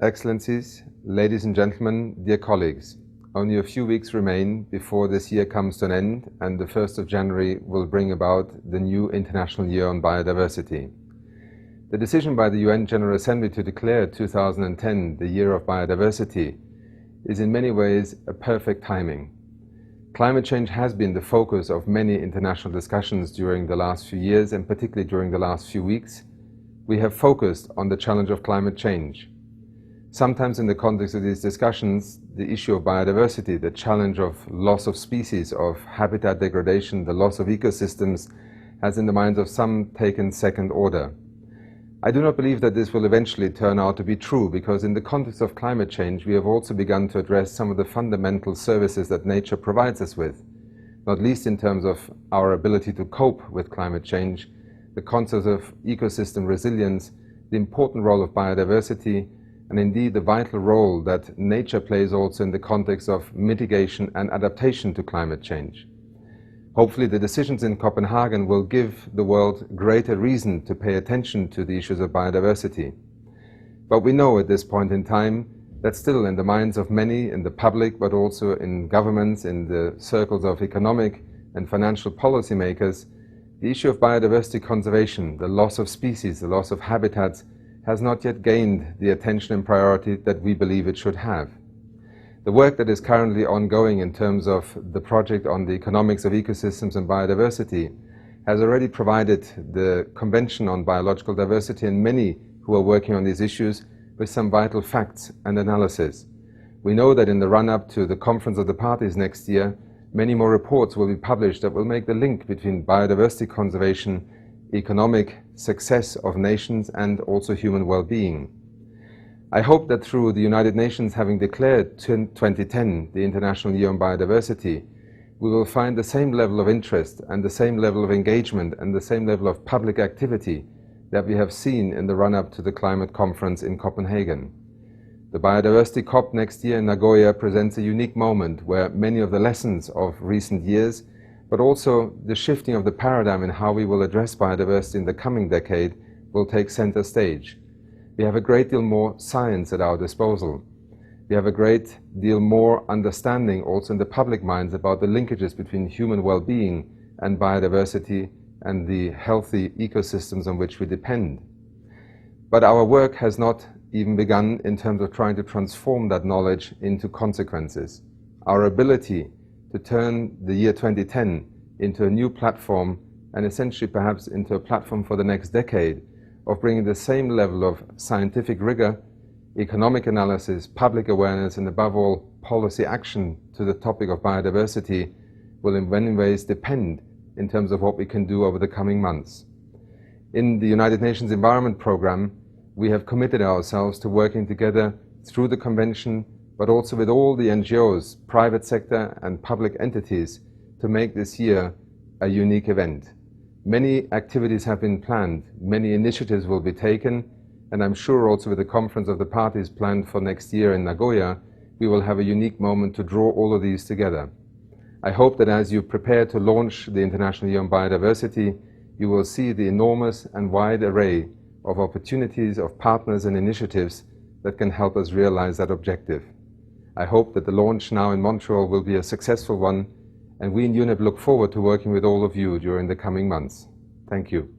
Excellencies, ladies and gentlemen, dear colleagues, only a few weeks remain before this year comes to an end, and the 1st of January will bring about the new International Year on Biodiversity. The decision by the UN General Assembly to declare 2010 the Year of Biodiversity is in many ways a perfect timing. Climate change has been the focus of many international discussions during the last few years, and particularly during the last few weeks. We have focused on the challenge of climate change. Sometimes in the context of these discussions, the issue of biodiversity, the challenge of loss of species, of habitat degradation, the loss of ecosystems, has in the minds of some taken second order. I do not believe that this will eventually turn out to be true, because in the context of climate change, we have also begun to address some of the fundamental services that nature provides us with, not least in terms of our ability to cope with climate change, the concept of ecosystem resilience, the important role of biodiversity, and indeed the vital role that nature plays also in the context of mitigation and adaptation to climate change. Hopefully the decisions in Copenhagen will give the world greater reason to pay attention to the issues of biodiversity. But we know at this point in time that still in the minds of many in the public, but also in governments, in the circles of economic and financial policymakers, the issue of biodiversity conservation, the loss of species, the loss of habitats, has not yet gained the attention and priority that we believe it should have. The work that is currently ongoing in terms of the project on the economics of ecosystems and biodiversity has already provided the Convention on Biological Diversity and many who are working on these issues with some vital facts and analysis. We know that in the run-up to the Conference of the Parties next year, many more reports will be published that will make the link between biodiversity conservation, economic success of nations, and also human well-being. I hope that through the United Nations having declared 2010 the International Year on Biodiversity, we will find the same level of interest and the same level of engagement and the same level of public activity that we have seen in the run-up to the climate conference in Copenhagen. The Biodiversity COP next year in Nagoya presents a unique moment where many of the lessons of recent years, but also the shifting of the paradigm in how we will address biodiversity in the coming decade, will take center stage. We have a great deal more science at our disposal. We have a great deal more understanding also in the public minds about the linkages between human well-being and biodiversity and the healthy ecosystems on which we depend. But our work has not even begun in terms of trying to transform that knowledge into consequences. Our ability to turn the year 2010 into a new platform, and essentially perhaps into a platform for the next decade, of bringing the same level of scientific rigor, economic analysis, public awareness, and above all, policy action to the topic of biodiversity will in many ways depend in terms of what we can do over the coming months. In the United Nations Environment Programme, we have committed ourselves to working together through the Convention, but also with all the NGOs, private sector and public entities, to make this year a unique event. Many activities have been planned, many initiatives will be taken, and I'm sure also with the Conference of the Parties planned for next year in Nagoya, we will have a unique moment to draw all of these together. I hope that as you prepare to launch the International Year on Biodiversity, you will see the enormous and wide array of opportunities, of partners and initiatives that can help us realize that objective. I hope that the launch now in Montreal will be a successful one, and we in UNEP look forward to working with all of you during the coming months. Thank you.